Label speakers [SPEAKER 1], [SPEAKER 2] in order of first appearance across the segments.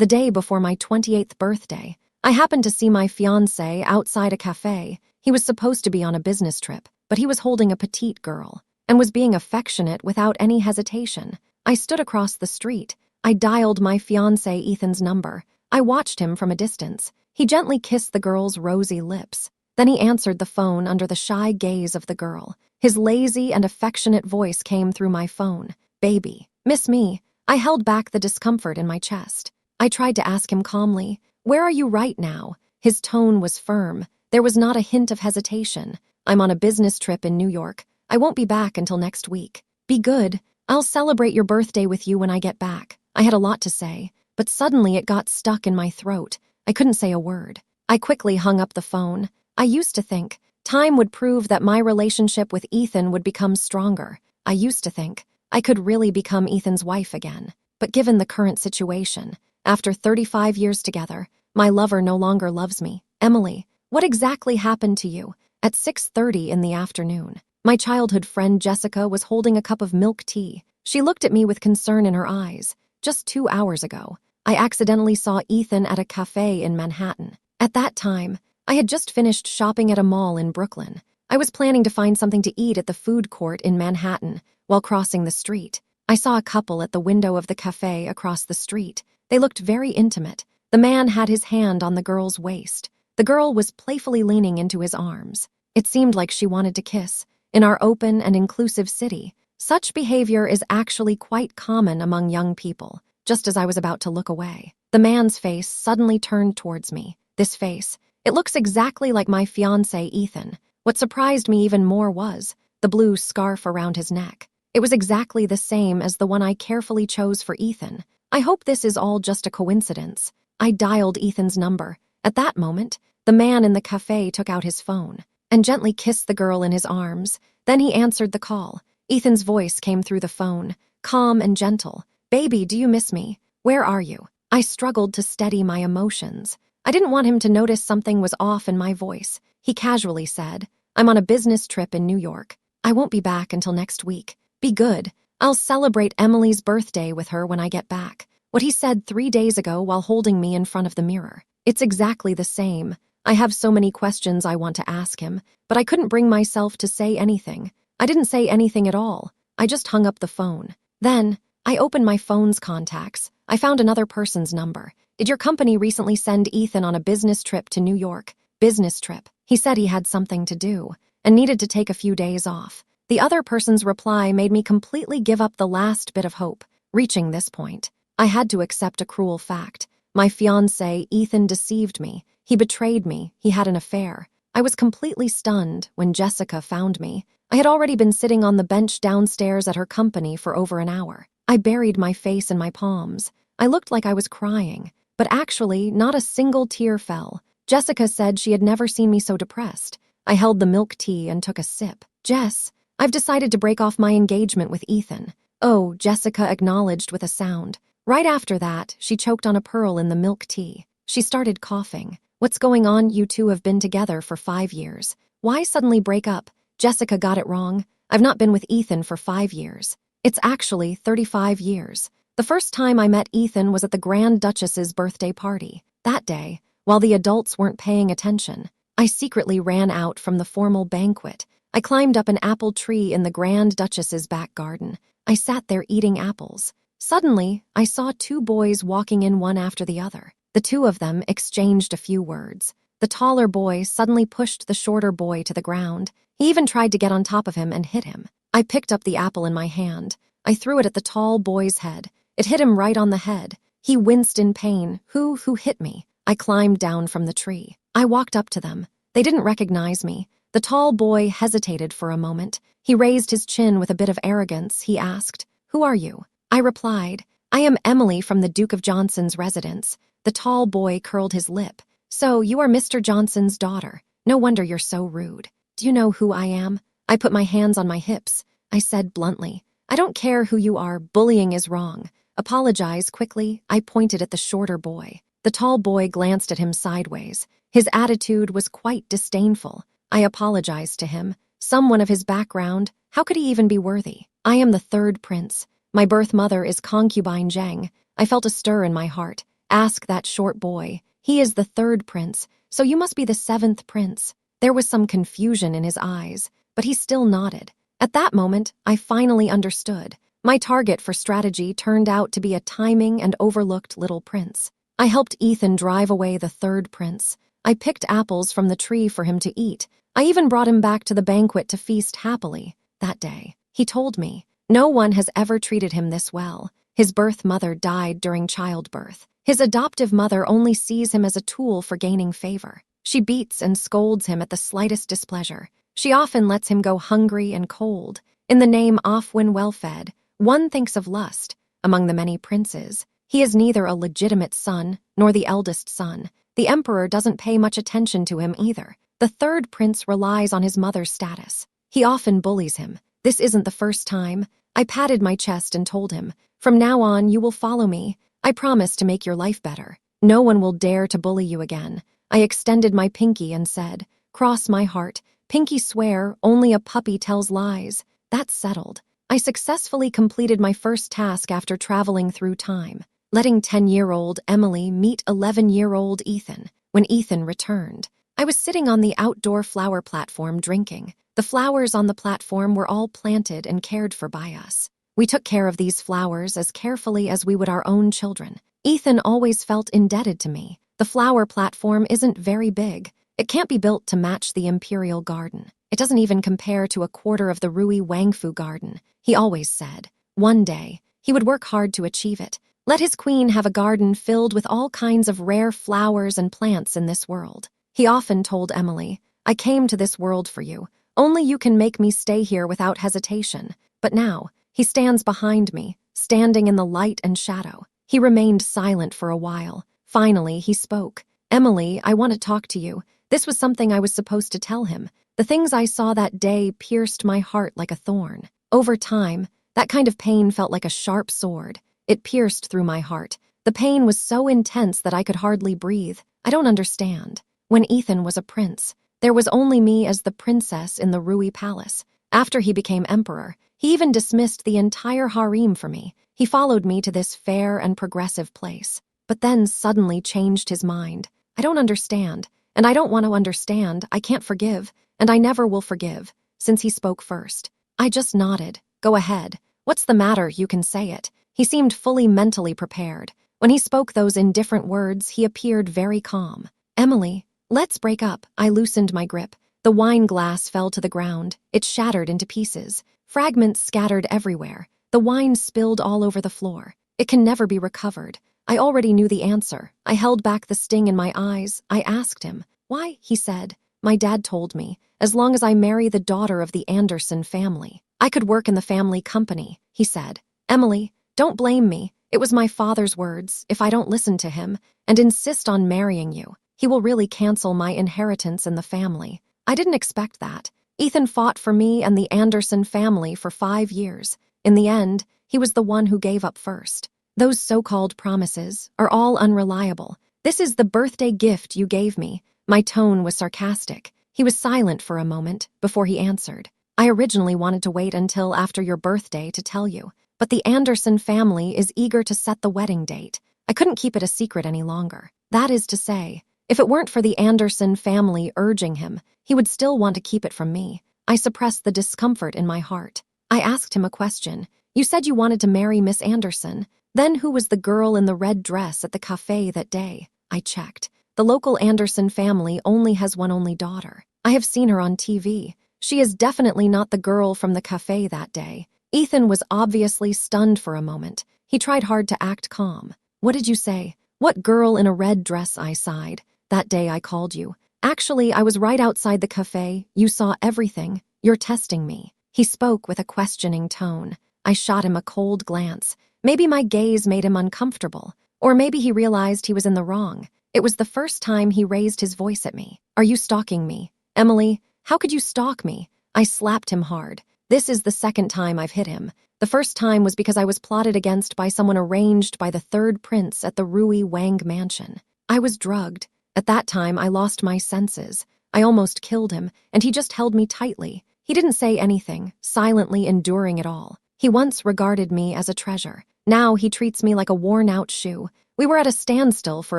[SPEAKER 1] The day before my 28th birthday, I happened to see my fiancé outside a café. He was supposed to be on a business trip, but he was holding a petite girl and was being affectionate without any hesitation. I stood across the street. I dialed my fiancé Ethan's number. I watched him from a distance. He gently kissed the girl's rosy lips. Then he answered the phone under the shy gaze of the girl. His lazy and affectionate voice came through my phone. "Baby, miss me?" I held back the discomfort in my chest. I tried to ask him calmly, "Where are you right now?" His tone was firm. There was not a hint of hesitation. "I'm on a business trip in New York. I won't be back until next week." "Be good. I'll celebrate your birthday with you when I get back." I had a lot to say, but suddenly it got stuck in my throat. I couldn't say a word. I quickly hung up the phone. I used to think time would prove that my relationship with Ethan would become stronger. I used to think I could really become Ethan's wife again. But given the current situation, after 35 years together, my lover no longer loves me. "Emily, what exactly happened to you?" At 6:30 in the afternoon, my childhood friend Jessica was holding a cup of milk tea. She looked at me with concern in her eyes. "Just 2 hours ago, I accidentally saw Ethan at a café in Manhattan. At that time, I had just finished shopping at a mall in Brooklyn. I was planning to find something to eat at the food court in Manhattan. While crossing the street, I saw a couple at the window of the café across the street. They looked very intimate. The man had his hand on the girl's waist. The girl was playfully leaning into his arms. It seemed like she wanted to kiss. In our open and inclusive city, such behavior is actually quite common among young people. Just as I was about to look away, the man's face suddenly turned towards me. This face, it looks exactly like my fiancé Ethan. What surprised me even more was the blue scarf around his neck. It was exactly the same as the one I carefully chose for Ethan. I hope this is all just a coincidence. I dialed Ethan's number. At that moment, the man in the café took out his phone and gently kissed the girl in his arms. Then he answered the call. Ethan's voice came through the phone, calm and gentle. "Baby, do you miss me? Where are you?" I struggled to steady my emotions. I didn't want him to notice something was off in my voice. He casually said, "I'm on a business trip in New York. I won't be back until next week. Be good. I'll celebrate Emily's birthday with her when I get back." What he said 3 days ago while holding me in front of the mirror. It's exactly the same. I have so many questions I want to ask him, but I couldn't bring myself to say anything. I didn't say anything at all. I just hung up the phone. Then, I opened my phone's contacts. I found another person's number. "Did your company recently send Ethan on a business trip to New York?" "Business trip." He said he had something to do and needed to take a few days off. The other person's reply made me completely give up the last bit of hope. Reaching this point, I had to accept a cruel fact. My fiancé, Ethan, deceived me. He betrayed me. He had an affair. I was completely stunned when Jessica found me. I had already been sitting on the bench downstairs at her company for over an hour. I buried my face in my palms. I looked like I was crying, but actually, not a single tear fell. Jessica said she had never seen me so depressed. I held the milk tea and took a sip. "Jess, I've decided to break off my engagement with Ethan." "Oh," Jessica acknowledged with a sound. Right after that, she choked on a pearl in the milk tea. She started coughing. "What's going on? You two have been together for 5 years. Why suddenly break up?" Jessica got it wrong. "I've not been with Ethan for 5 years. It's actually 35 years. The first time I met Ethan was at the Grand Duchess's birthday party. That day, while the adults weren't paying attention, I secretly ran out from the formal banquet. I climbed up an apple tree in the Grand Duchess's back garden. I sat there eating apples. Suddenly, I saw 2 boys walking in one after the other. The 2 of them exchanged a few words. The taller boy suddenly pushed the shorter boy to the ground. He even tried to get on top of him and hit him. I picked up the apple in my hand. I threw it at the tall boy's head. It hit him right on the head. He winced in pain. Who hit me?" I climbed down from the tree. I walked up to them. They didn't recognize me. The tall boy hesitated for a moment. He raised his chin with a bit of arrogance. He asked, "Who are you?" I replied, "I am Emily from the Duke of Johnson's residence." The tall boy curled his lip. "So, you are Mr. Johnson's daughter. No wonder you're so rude. Do you know who I am?" I put my hands on my hips. I said bluntly, "I don't care who you are. Bullying is wrong. Apologize quickly." I pointed at the shorter boy. The tall boy glanced at him sideways. His attitude was quite disdainful. I apologized to him. Someone of his background, how could he even be worthy? "I am the 3rd prince. My birth mother is concubine Zheng." I felt a stir in my heart. Ask that short boy. He is the third prince, so you must be the seventh prince." There was some confusion in his eyes, but he still nodded. At that moment, I finally understood. My target for strategy turned out to be a timing and overlooked little prince. I helped Ethan drive away the third prince. I picked apples from the tree for him to eat. I even brought him back to the banquet to feast happily. That day, he told me, no one has ever treated him this well. His birth mother died during childbirth. His adoptive mother only sees him as a tool for gaining favor. She beats and scolds him at the slightest displeasure. She often lets him go hungry and cold. In the name off when well-fed, one thinks of lust. Among the many princes, he is neither a legitimate son nor the eldest son. The emperor doesn't pay much attention to him either. The third prince relies on his mother's status. He often bullies him. This isn't the first time. I patted my chest and told him, "From now on, you will follow me. I promise to make your life better. No one will dare to bully you again." I extended my pinky and said, "Cross my heart. Pinky swear, only a puppy tells lies." That's settled. I successfully completed my first task after traveling through time, letting 10-year-old Emily meet 11-year-old Ethan. When Ethan returned, I was sitting on the outdoor flower platform drinking. The flowers on the platform were all planted and cared for by us. We took care of these flowers as carefully as we would our own children. Ethan always felt indebted to me. The flower platform isn't very big. It can't be built to match the Imperial Garden. It doesn't even compare to a quarter of the Rui Wangfu Garden, he always said. One day, he would work hard to achieve it. Let his queen have a garden filled with all kinds of rare flowers and plants in this world. He often told Emily, "I came to this world for you. Only you can make me stay here without hesitation." But now, he stands behind me, standing in the light and shadow. He remained silent for a while. Finally, he spoke. "Emily, I want to talk to you." This was something I was supposed to tell him. The things I saw that day pierced my heart like a thorn. Over time, that kind of pain felt like a sharp sword. It pierced through my heart. The pain was so intense that I could hardly breathe. I don't understand. When Ethan was a prince, there was only me as the princess in the Rui Palace. After he became emperor, he even dismissed the entire harem for me. He followed me to this fair and progressive place, but then suddenly changed his mind. I don't understand, and I don't want to understand. I can't forgive, and I never will forgive, since he spoke first. I just nodded. "Go ahead. What's the matter? You can say it." He seemed fully mentally prepared. When he spoke those indifferent words, he appeared very calm. "Emily, let's break up." I loosened my grip. The wine glass fell to the ground. It shattered into pieces. Fragments scattered everywhere. The wine spilled all over the floor. It can never be recovered. I already knew the answer. I held back the sting in my eyes. I asked him. "Why?" He said. "My dad told me, as long as I marry the daughter of the Anderson family, I could work in the family company," he said. "Emily, don't blame me. It was my father's words. If I don't listen to him and insist on marrying you, he will really cancel my inheritance in the family." I didn't expect that. Ethan fought for me and the Anderson family for 5 years. In the end, he was the one who gave up first. Those so-called promises are all unreliable. "This is the birthday gift you gave me." My tone was sarcastic. He was silent for a moment before he answered. "I originally wanted to wait until after your birthday to tell you, but the Anderson family is eager to set the wedding date. I couldn't keep it a secret any longer. That is to say, if it weren't for the Anderson family urging him, he would still want to keep it from me." I suppressed the discomfort in my heart. I asked him a question. "You said you wanted to marry Miss Anderson. Then who was the girl in the red dress at the café that day?" I checked. The local Anderson family only has one only daughter. I have seen her on TV. She is definitely not the girl from the café that day. Ethan was obviously stunned for a moment. He tried hard to act calm. "What did you say?" "What girl in a red dress?" I sighed. "That day I called you. Actually, I was right outside the café. You saw everything. You're testing me." He spoke with a questioning tone. I shot him a cold glance. Maybe my gaze made him uncomfortable, or maybe he realized he was in the wrong. It was the first time he raised his voice at me. "Are you stalking me? Emily, how could you stalk me?" I slapped him hard. This is the second time I've hit him. The first time was because I was plotted against by someone arranged by the third prince at the Rui Wang mansion. I was drugged. At that time, I lost my senses. I almost killed him, and he just held me tightly. He didn't say anything, silently enduring it all. He once regarded me as a treasure. Now he treats me like a worn-out shoe. We were at a standstill for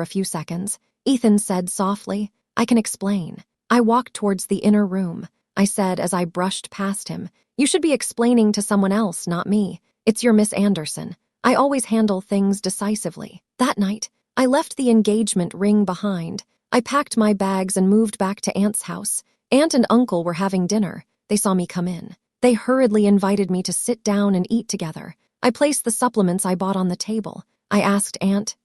[SPEAKER 1] a few seconds. Ethan said softly, "I can explain." I walked towards the inner room. I said as I brushed past him, "You should be explaining to someone else, not me. It's your Miss Anderson. I always handle things decisively." That night, I left the engagement ring behind. I packed my bags and moved back to Aunt's house. Aunt and Uncle were having dinner. They saw me come in. They hurriedly invited me to sit down and eat together. I placed the supplements I bought on the table. I asked Aunt,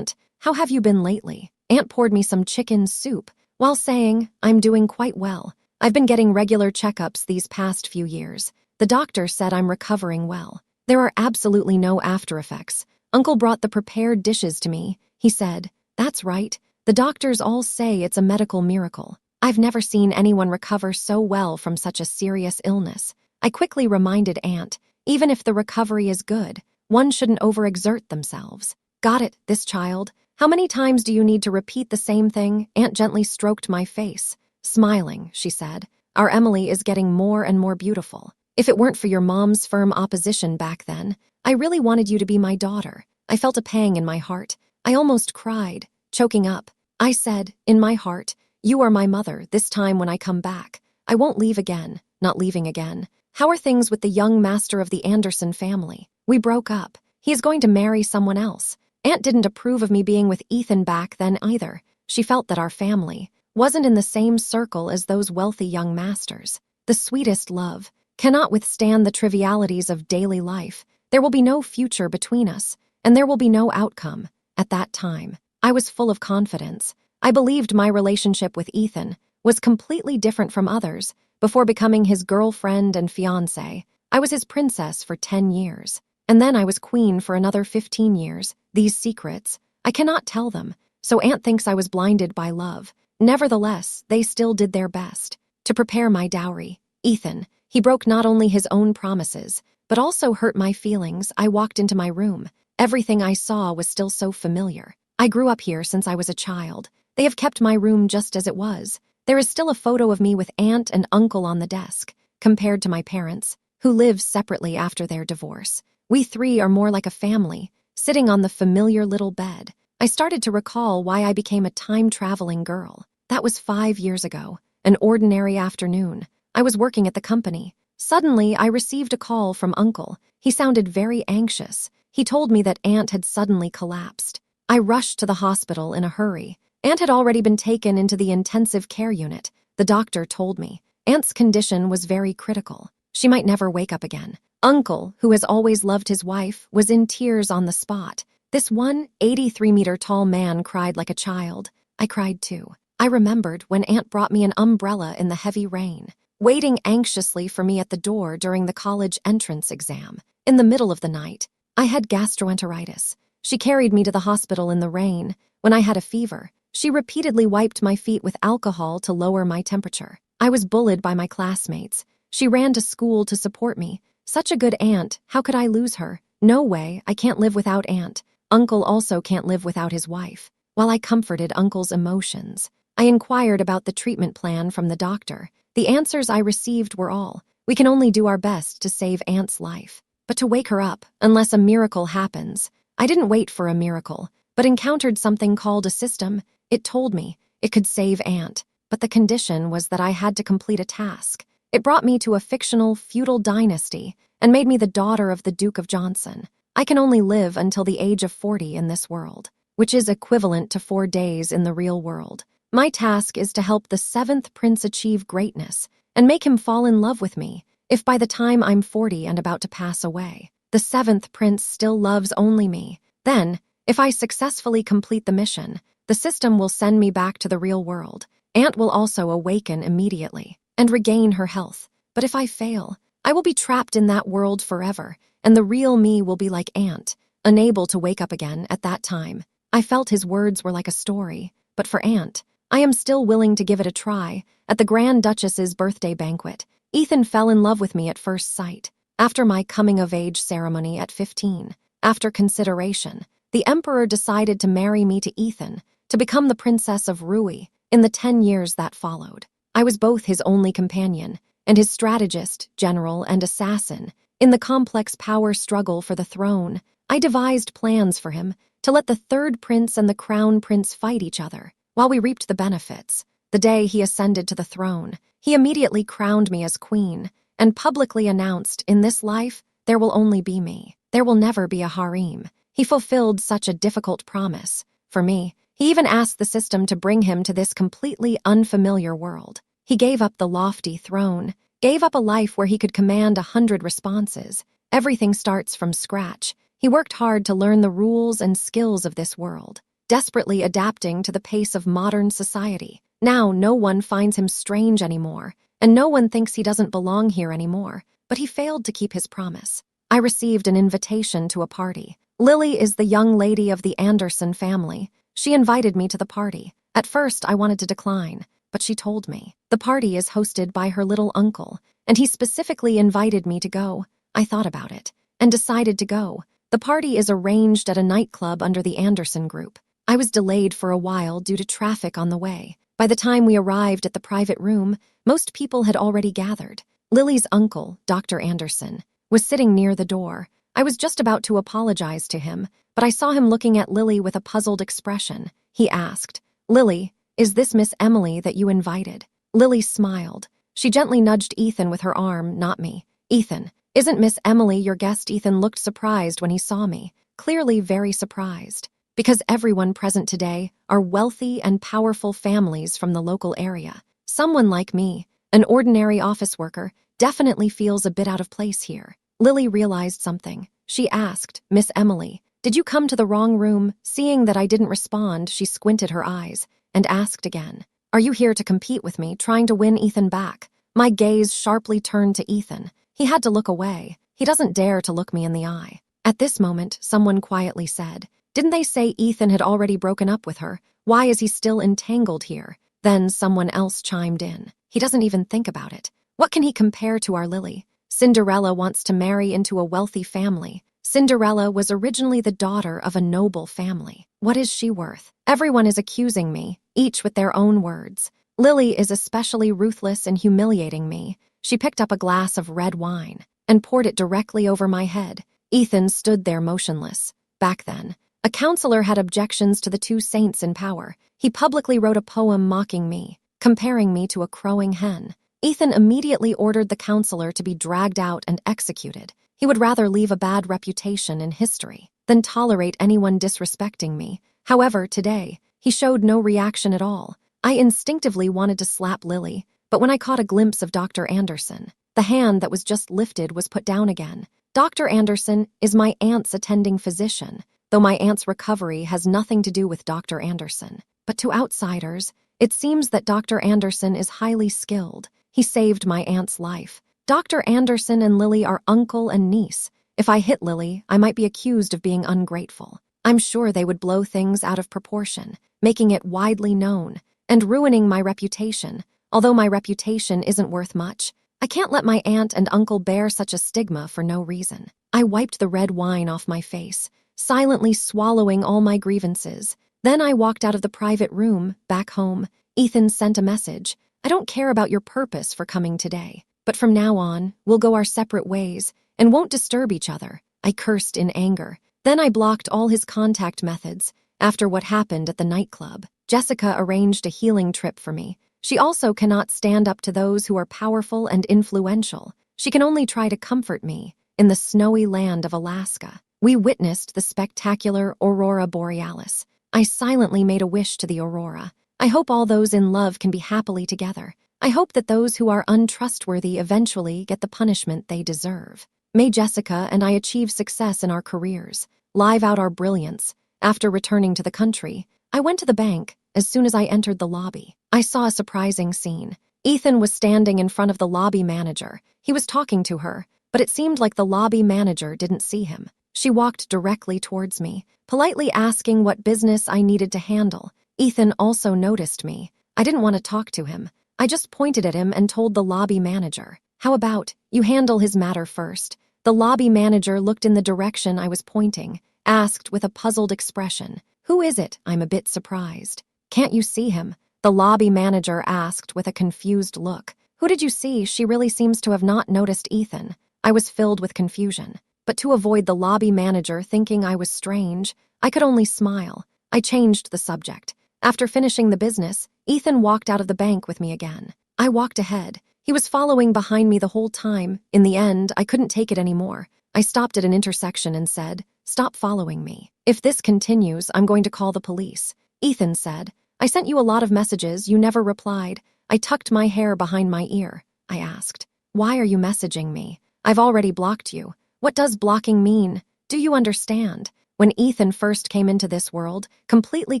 [SPEAKER 1] how have you been lately?" Aunt poured me some chicken soup while saying, "I'm doing quite well. I've been getting regular checkups these past few years. The doctor said I'm recovering well. There are absolutely no after effects." Uncle brought the prepared dishes to me. He said, "That's right. The doctors all say it's a medical miracle. I've never seen anyone recover so well from such a serious illness." I quickly reminded Aunt, even if the recovery is good, one shouldn't overexert themselves. "Got it, this child. How many times do you need to repeat the same thing?" Aunt gently stroked my face. Smiling, she said, "Our Emily is getting more and more beautiful. If it weren't for your mom's firm opposition back then, I really wanted you to be my daughter." I felt a pang in my heart. I almost cried, choking up. I said, in my heart, "You are my mother this time when I come back. I won't leave again, not leaving again." "How are things with the young master of the Anderson family?" "We broke up. He is going to marry someone else." Aunt didn't approve of me being with Ethan back then either. She felt that our family wasn't in the same circle as those wealthy young masters. The sweetest love cannot withstand the trivialities of daily life. There will be no future between us, and there will be no outcome. At that time, I was full of confidence. I believed my relationship with Ethan was completely different from others. Before becoming his girlfriend and fiancé, I was his princess for 10 years. And then I was queen for another 15 years. These secrets, I cannot tell them, so Aunt thinks I was blinded by love. Nevertheless, they still did their best to prepare my dowry. Ethan, he broke not only his own promises, but also hurt my feelings. I walked into my room. Everything I saw was still so familiar. I grew up here since I was a child. They have kept my room just as it was. There is still a photo of me with Aunt and Uncle on the desk, compared to my parents, who lived separately after their divorce. We three are more like a family, sitting on the familiar little bed. I started to recall why I became a time-traveling girl. That was 5 years ago, an ordinary afternoon. I was working at the company. Suddenly, I received a call from Uncle. He sounded very anxious. He told me that Aunt had suddenly collapsed. I rushed to the hospital in a hurry. Aunt had already been taken into the intensive care unit. The doctor told me Aunt's condition was very critical. She might never wake up again. Uncle, who has always loved his wife, was in tears on the spot. This 183-meter-tall man cried like a child. I cried too. I remembered when Aunt brought me an umbrella in the heavy rain, waiting anxiously for me at the door during the college entrance exam. In the middle of the night, I had gastroenteritis. She carried me to the hospital in the rain. When I had a fever, she repeatedly wiped my feet with alcohol to lower my temperature. I was bullied by my classmates. She ran to school to support me. Such a good aunt, how could I lose her? No way, I can't live without Aunt. Uncle also can't live without his wife. While I comforted Uncle's emotions, I inquired about the treatment plan from the doctor. The answers I received were all, "We can only do our best to save Aunt's life. But to wake her up, unless a miracle happens." I didn't wait for a miracle, but encountered something called a system. It told me it could save Aunt, but the condition was that I had to complete a task. It brought me to a fictional feudal dynasty and made me the daughter of the Duke of Johnson. I can only live until the age of 40 in this world, which is equivalent to 4 days in the real world. My task is to help the 7th prince achieve greatness and make him fall in love with me. If by the time I'm 40 and about to pass away, the 7th prince still loves only me, then, if I successfully complete the mission, the system will send me back to the real world. Aunt will also awaken immediately and regain her health. But if I fail, I will be trapped in that world forever, and the real me will be like Aunt, unable to wake up again at that time. I felt his words were like a story, but for Aunt, I am still willing to give it a try. At the Grand Duchess's birthday banquet, Ethan fell in love with me at first sight. After my coming-of-age ceremony at 15, after consideration, the Emperor decided to marry me to Ethan, to become the Princess of Rui. In the 10 years that followed, I was both his only companion and his strategist, general, and assassin. In the complex power struggle for the throne, I devised plans for him, to let the third prince and the crown prince fight each other, while we reaped the benefits. The day he ascended to the throne, he immediately crowned me as queen and publicly announced, in this life, there will only be me. There will never be a harem. He fulfilled such a difficult promise. For me, he even asked the system to bring him to this completely unfamiliar world. He gave up the lofty throne, gave up a life where he could command 100 responses. Everything starts from scratch. He worked hard to learn the rules and skills of this world, desperately adapting to the pace of modern society. Now, no one finds him strange anymore, and no one thinks he doesn't belong here anymore, but he failed to keep his promise. I received an invitation to a party. Lily is the young lady of the Anderson family. She invited me to the party. At first, I wanted to decline, but she told me. The party is hosted by her little uncle, and he specifically invited me to go. I thought about it, and decided to go. The party is arranged at a nightclub under the Anderson Group. I was delayed for a while due to traffic on the way. By the time we arrived at the private room, most people had already gathered. Lily's uncle, Dr. Anderson, was sitting near the door. I was just about to apologize to him, but I saw him looking at Lily with a puzzled expression. He asked, "Lily, is this Miss Emily that you invited?" Lily smiled. She gently nudged Ethan with her arm, not me. "Ethan, isn't Miss Emily your guest?" Ethan looked surprised when he saw me, clearly very surprised. Because everyone present today are wealthy and powerful families from the local area. Someone like me, an ordinary office worker, definitely feels a bit out of place here. Lily realized something. She asked, "Miss Emily, did you come to the wrong room?" Seeing that I didn't respond, she squinted her eyes and asked again, "Are you here to compete with me, trying to win Ethan back?" My gaze sharply turned to Ethan. He had to look away. He doesn't dare to look me in the eye. At this moment, someone quietly said, "Didn't they say Ethan had already broken up with her? Why is he still entangled here?" Then someone else chimed in. "He doesn't even think about it. What can he compare to our Lily? Cinderella wants to marry into a wealthy family. Cinderella was originally the daughter of a noble family. What is she worth? Everyone is accusing me, each with their own words. Lily is especially ruthless in humiliating me." She picked up a glass of red wine and poured it directly over my head. Ethan stood there motionless. Back then, a counselor had objections to the two saints in power. He publicly wrote a poem mocking me, comparing me to a crowing hen. Ethan immediately ordered the counselor to be dragged out and executed. He would rather leave a bad reputation in history than tolerate anyone disrespecting me. However, today, he showed no reaction at all. I instinctively wanted to slap Lily, but when I caught a glimpse of Dr. Anderson, the hand that was just lifted was put down again. Dr. Anderson is my aunt's attending physician, though my aunt's recovery has nothing to do with Dr. Anderson. But to outsiders, it seems that Dr. Anderson is highly skilled. He saved my aunt's life. Dr. Anderson and Lily are uncle and niece. If I hit Lily, I might be accused of being ungrateful. I'm sure they would blow things out of proportion, making it widely known, and ruining my reputation. Although my reputation isn't worth much, I can't let my aunt and uncle bear such a stigma for no reason. I wiped the red wine off my face, silently swallowing all my grievances. Then I walked out of the private room, back home. Ethan sent a message. "I don't care about your purpose for coming today, but from now on, we'll go our separate ways and won't disturb each other." I cursed in anger. Then I blocked all his contact methods. After what happened at the nightclub, Jessica arranged a healing trip for me. She also cannot stand up to those who are powerful and influential. She can only try to comfort me in the snowy land of Alaska. We witnessed the spectacular aurora borealis. I silently made a wish to the aurora. I hope all those in love can be happily together. I hope that those who are untrustworthy eventually get the punishment they deserve. May Jessica and I achieve success in our careers, live out our brilliance. After returning to the country, I went to the bank. As soon as I entered the lobby, I saw a surprising scene. Ethan was standing in front of the lobby manager. He was talking to her, but it seemed like the lobby manager didn't see him. She walked directly towards me, politely asking what business I needed to handle. Ethan also noticed me. I didn't want to talk to him. I just pointed at him and told the lobby manager, "How about you handle his matter first?" The lobby manager looked in the direction I was pointing, asked with a puzzled expression, "Who is it?" I'm a bit surprised. "Can't you see him?" The lobby manager asked with a confused look. "Who did you see?" She really seems to have not noticed Ethan. I was filled with confusion. But to avoid the lobby manager thinking I was strange, I could only smile. I changed the subject. After finishing the business, Ethan walked out of the bank with me again. I walked ahead. He was following behind me the whole time. In the end, I couldn't take it anymore. I stopped at an intersection and said, "Stop following me. If this continues, I'm going to call the police." Ethan said, "I sent you a lot of messages. You never replied." I tucked my hair behind my ear. I asked, "Why are you messaging me? I've already blocked you. What does blocking mean? Do you understand?" When Ethan first came into this world, completely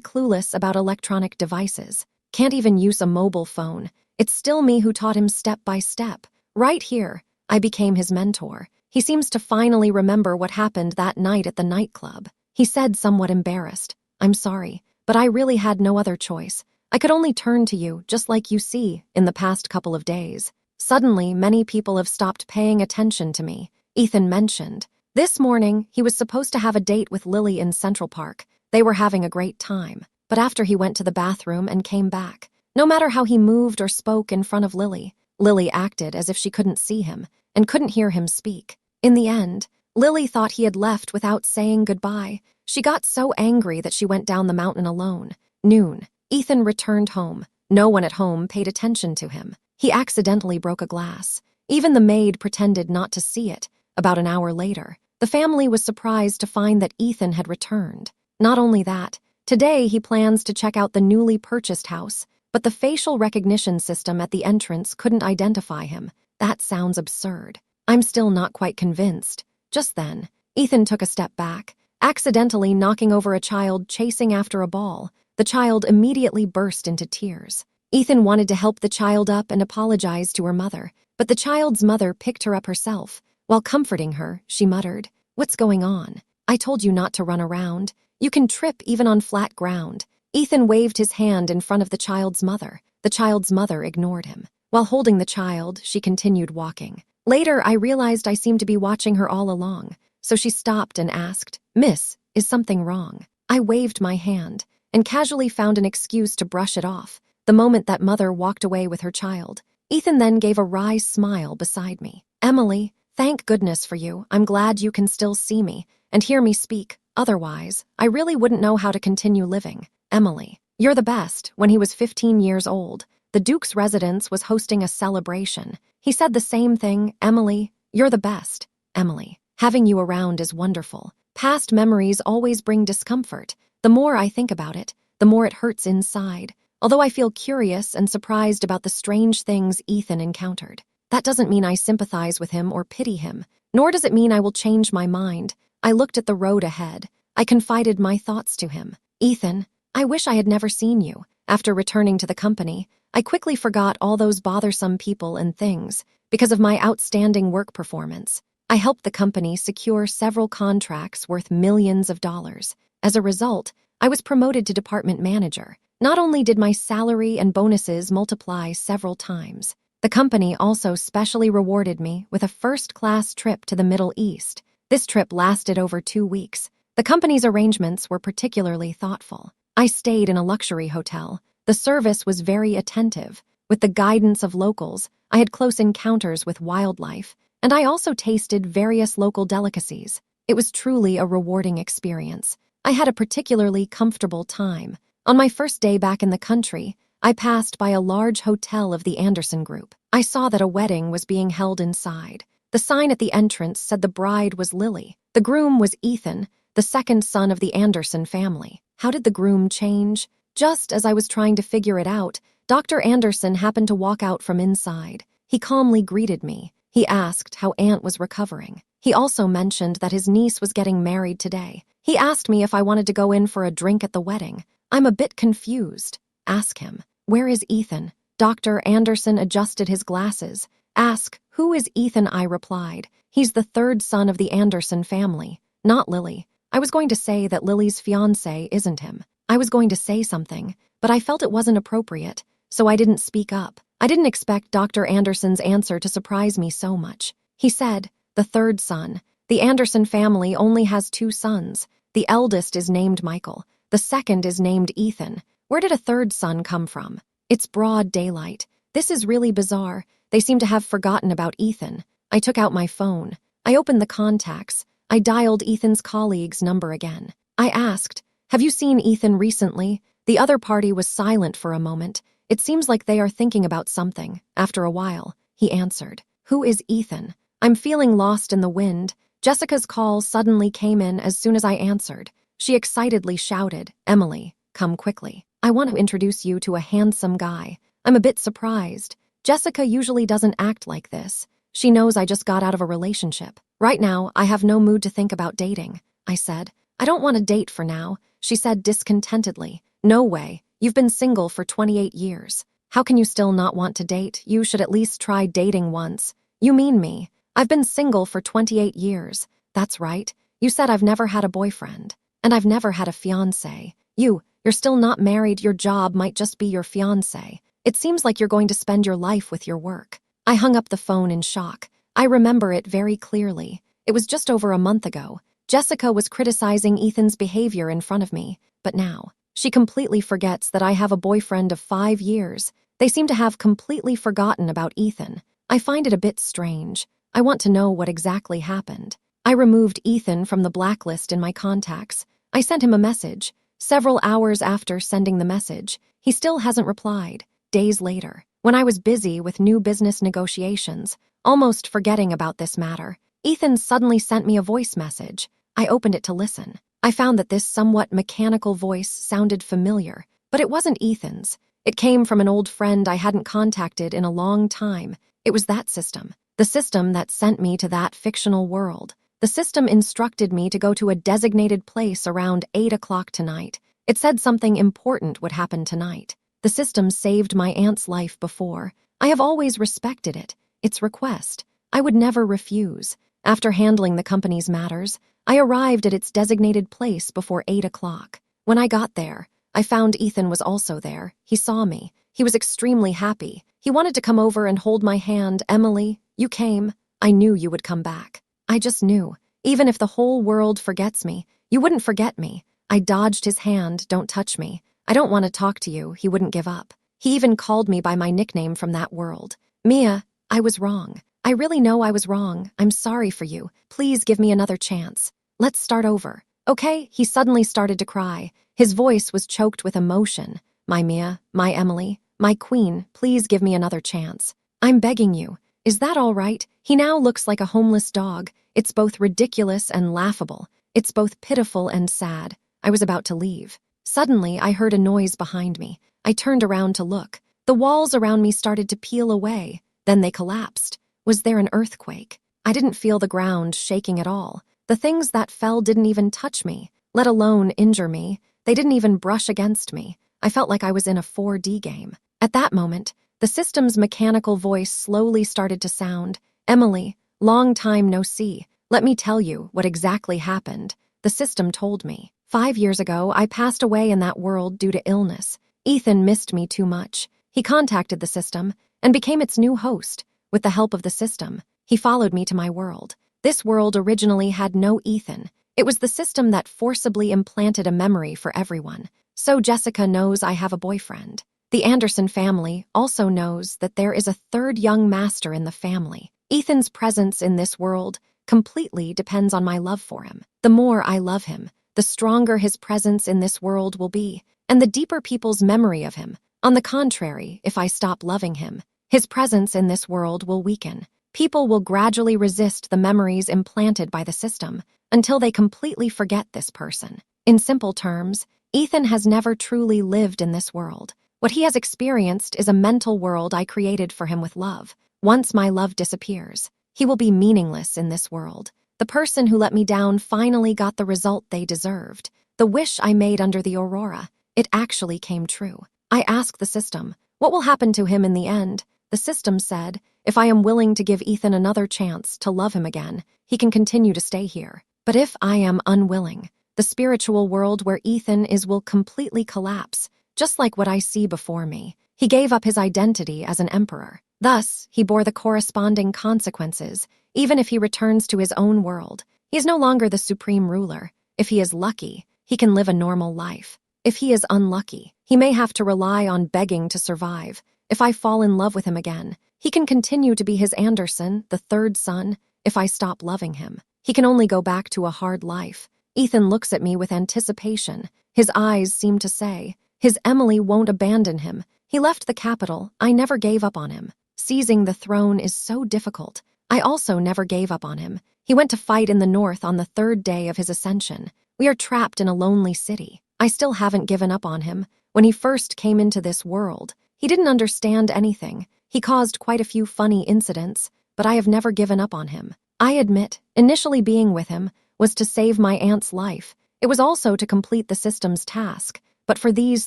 [SPEAKER 1] clueless about electronic devices, can't even use a mobile phone, it's still me who taught him step by step. Right here, I became his mentor. He seems to finally remember what happened that night at the nightclub. He said, somewhat embarrassed, "I'm sorry, but I really had no other choice. I could only turn to you, just like you see, in the past couple of days. Suddenly, many people have stopped paying attention to me," Ethan mentioned. This morning, he was supposed to have a date with Lily in Central Park. They were having a great time. But after he went to the bathroom and came back, no matter how he moved or spoke in front of Lily, Lily acted as if she couldn't see him and couldn't hear him speak. In the end, Lily thought he had left without saying goodbye. She got so angry that she went down the mountain alone. Noon, Ethan returned home. No one at home paid attention to him. He accidentally broke a glass. Even the maid pretended not to see it. About an hour later, the family was surprised to find that Ethan had returned. Not only that, today he plans to check out the newly purchased house, but the facial recognition system at the entrance couldn't identify him. That sounds absurd. I'm still not quite convinced. Just then, Ethan took a step back, accidentally knocking over a child chasing after a ball. The child immediately burst into tears. Ethan wanted to help the child up and apologize to her mother, but the child's mother picked her up herself. While comforting her, she muttered, "What's going on? I told you not to run around. You can trip even on flat ground." Ethan waved his hand in front of the child's mother. The child's mother ignored him. While holding the child, she continued walking. Later, I realized I seemed to be watching her all along, so she stopped and asked, "Miss, is something wrong?" I waved my hand and casually found an excuse to brush it off. The moment that mother walked away with her child, Ethan then gave a wry smile beside me. "Emily, thank goodness for you. I'm glad you can still see me and hear me speak. Otherwise, I really wouldn't know how to continue living. Emily, you're the best." When he was 15 years old, the Duke's residence was hosting a celebration. He said the same thing, "Emily, you're the best. Emily, having you around is wonderful. Past memories always bring discomfort. The more I think about it, the more it hurts inside. Although I feel curious and surprised about the strange things Ethan encountered. That doesn't mean I sympathize with him or pity him, nor does it mean I will change my mind." I looked at the road ahead. I confided my thoughts to him. "Ethan, I wish I had never seen you." After returning to the company, I quickly forgot all those bothersome people and things because of my outstanding work performance. I helped the company secure several contracts worth millions of dollars. As a result, I was promoted to department manager. Not only did my salary and bonuses multiply several times, the company also specially rewarded me with a first-class trip to the Middle East. This trip lasted over 2 weeks. The company's arrangements were particularly thoughtful. I stayed in a luxury hotel. The service was very attentive. With the guidance of locals, I had close encounters with wildlife, and I also tasted various local delicacies. It was truly a rewarding experience. I had a particularly comfortable time. On my first day back in the country, I passed by a large hotel of the Anderson Group. I saw that a wedding was being held inside. The sign at the entrance said the bride was Lily. The groom was Ethan, the second son of the Anderson family. How did the groom change? Just as I was trying to figure it out, Dr. Anderson happened to walk out from inside. He calmly greeted me. He asked how Aunt was recovering. He also mentioned that his niece was getting married today. He asked me if I wanted to go in for a drink at the wedding. I'm a bit confused. Ask him, "Where is Ethan?" Dr. Anderson adjusted his glasses. "Ask, who is Ethan?" I replied. "He's the third son of the Anderson family, not Lily." I was going to say that Lily's fiancé isn't him. I was going to say something, but I felt it wasn't appropriate, so I didn't speak up. I didn't expect Dr. Anderson's answer to surprise me so much. He said, "The third son. The Anderson family only has 2 sons. The eldest is named Michael. The second is named Ethan. Where did a third son come from?" It's broad daylight. This is really bizarre. They seem to have forgotten about Ethan. I took out my phone. I opened the contacts. I dialed Ethan's colleague's number again. I asked, "Have you seen Ethan recently?" The other party was silent for a moment. "It seems like they are thinking about something." After a while, he answered, "Who is Ethan?" I'm feeling lost in the wind. Jessica's call suddenly came in as soon as I answered. She excitedly shouted, "Emily, come quickly. I want to introduce you to a handsome guy." I'm a bit surprised. Jessica usually doesn't act like this. She knows I just got out of a relationship. "Right now, I have no mood to think about dating," I said. "I don't want to date for now," she said discontentedly. "No way. You've been single for 28 years. How can you still not want to date? You should at least try dating once." "You mean me? I've been single for 28 years. That's right. You said I've never had a boyfriend. And I've never had a fiancé. You're still not married. Your job might just be your fiancé. It seems like you're going to spend your life with your work." I hung up the phone in shock. I remember it very clearly. It was just over a month ago. Jessica was criticizing Ethan's behavior in front of me, but now she completely forgets that I have a boyfriend of 5 years. They seem to have completely forgotten about Ethan. I find it a bit strange. I want to know what exactly happened. I removed Ethan from the blacklist in my contacts. I sent him a message. Several hours after sending the message, he still hasn't replied. Days later, when I was busy with new business negotiations, almost forgetting about this matter, Ethan suddenly sent me a voice message. I opened it to listen. I found that this somewhat mechanical voice sounded familiar, but it wasn't Ethan's. It came from an old friend I hadn't contacted in a long time. It was that system, the system that sent me to that fictional world. The system instructed me to go to a designated place around 8 o'clock tonight. It said something important would happen tonight. The system saved my aunt's life before. I have always respected it, its request. I would never refuse. After handling the company's matters, I arrived at its designated place before 8 o'clock. When I got there, I found Ethan was also there. He saw me. He was extremely happy. He wanted to come over and hold my hand. "Emily, you came. I knew you would come back. I just knew. Even if the whole world forgets me, you wouldn't forget me." I dodged his hand. "Don't touch me. I don't want to talk to you." He wouldn't give up. He even called me by my nickname from that world. "Mia, I was wrong. I really know I was wrong. I'm sorry for you. Please give me another chance. Let's start over. Okay?" He suddenly started to cry. His voice was choked with emotion. "My Mia, my Emily, my queen, please give me another chance. I'm begging you. Is that all right?" He now looks like a homeless dog. It's both ridiculous and laughable. It's both pitiful and sad. I was about to leave. Suddenly, I heard a noise behind me. I turned around to look. The walls around me started to peel away. Then they collapsed. Was there an earthquake? I didn't feel the ground shaking at all. The things that fell didn't even touch me, let alone injure me. They didn't even brush against me. I felt like I was in a 4D game. At that moment, the system's mechanical voice slowly started to sound. "Emily, long time no see. Let me tell you what exactly happened." The system told me. 5 years ago, I passed away in that world due to illness. Ethan missed me too much. He contacted the system and became its new host. With the help of the system, he followed me to my world. This world originally had no Ethan. It was the system that forcibly implanted a memory for everyone. So Jessica knows I have a boyfriend. The Anderson family also knows that there is a third young master in the family. Ethan's presence in this world completely depends on my love for him. The more I love him, the stronger his presence in this world will be, and the deeper people's memory of him. On the contrary, if I stop loving him, his presence in this world will weaken. People will gradually resist the memories implanted by the system until they completely forget this person. In simple terms, Ethan has never truly lived in this world. What he has experienced is a mental world I created for him with love. Once my love disappears, he will be meaningless in this world. The person who let me down finally got the result they deserved. The wish I made under the aurora, it actually came true. I asked the system, what will happen to him in the end? The system said, if I am willing to give Ethan another chance to love him again, he can continue to stay here. But if I am unwilling, the spiritual world where Ethan is will completely collapse, just like what I see before me. He gave up his identity as an emperor. Thus, he bore the corresponding consequences, even if he returns to his own world. He is no longer the supreme ruler. If he is lucky, he can live a normal life. If he is unlucky, he may have to rely on begging to survive. If I fall in love with him again, he can continue to be his Anderson, the third son. If I stop loving him, he can only go back to a hard life. Ethan looks at me with anticipation. His eyes seem to say, his Emily won't abandon him. He left the capital. I never gave up on him. Seizing the throne is so difficult. I also never gave up on him. He went to fight in the north on the third day of his ascension. We are trapped in a lonely city. I still haven't given up on him. When he first came into this world, he didn't understand anything. He caused quite a few funny incidents, but I have never given up on him. I admit, initially being with him was to save my aunt's life. It was also to complete the system's task. But for these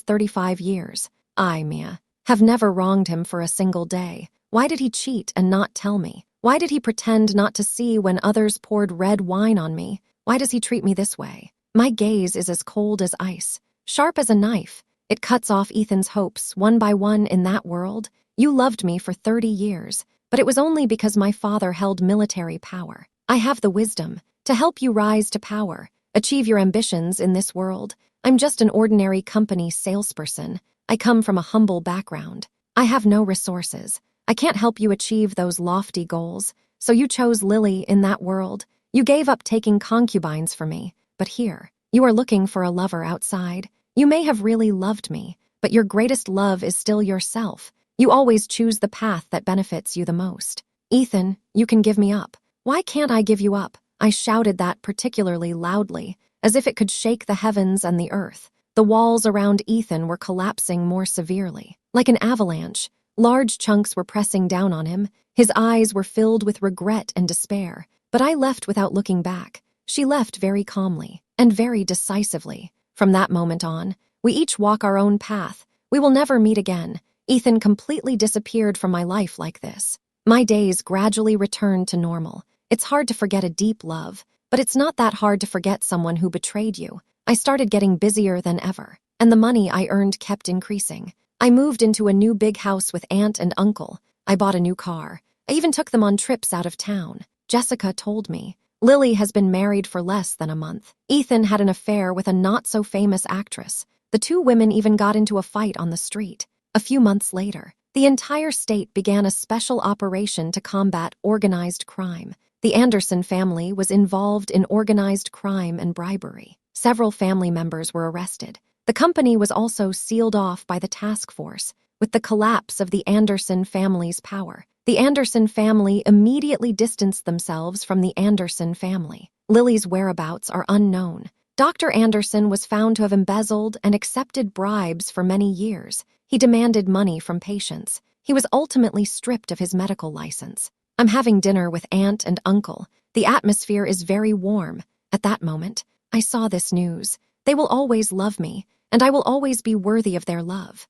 [SPEAKER 1] 35 years, I, Mia, have never wronged him for a single day. Why did he cheat and not tell me? Why did he pretend not to see when others poured red wine on me? Why does he treat me this way? My gaze is as cold as ice, sharp as a knife. It cuts off Ethan's hopes, one by one in that world. You loved me for 30 years, but it was only because my father held military power. I have the wisdom to help you rise to power, achieve your ambitions in this world. I'm just an ordinary company salesperson. I come from a humble background. I have no resources. I can't help you achieve those lofty goals. So you chose Lily in that world. You gave up taking concubines for me. But here, you are looking for a lover outside. You may have really loved me, but your greatest love is still yourself. You always choose the path that benefits you the most. Ethan, you can give me up. Why can't I give you up? I shouted that particularly loudly, as if it could shake the heavens and the earth. The walls around Ethan were collapsing more severely. Like an avalanche, large chunks were pressing down on him. His eyes were filled with regret and despair. But I left without looking back. She left very calmly and very decisively. From that moment on, we each walk our own path. We will never meet again. Ethan completely disappeared from my life like this. My days gradually returned to normal. It's hard to forget a deep love, but it's not that hard to forget someone who betrayed you. I started getting busier than ever, and the money I earned kept increasing. I moved into a new big house with aunt and uncle. I bought a new car. I even took them on trips out of town. Jessica told me, Lily has been married for less than a month. Ethan had an affair with a not-so-famous actress. The two women even got into a fight on the street. A few months later, the entire state began a special operation to combat organized crime. The Anderson family was involved in organized crime and bribery. Several family members were arrested. The company was also sealed off by the task force. With the collapse of the Anderson family's power, the Anderson family immediately distanced themselves from the Anderson family. Lily's whereabouts are unknown. Dr. Anderson was found to have embezzled and accepted bribes for many years. He demanded money from patients. He was ultimately stripped of his medical license. I'm having dinner with aunt and uncle. The atmosphere is very warm. At that moment, I saw this news. They will always love me, and I will always be worthy of their love.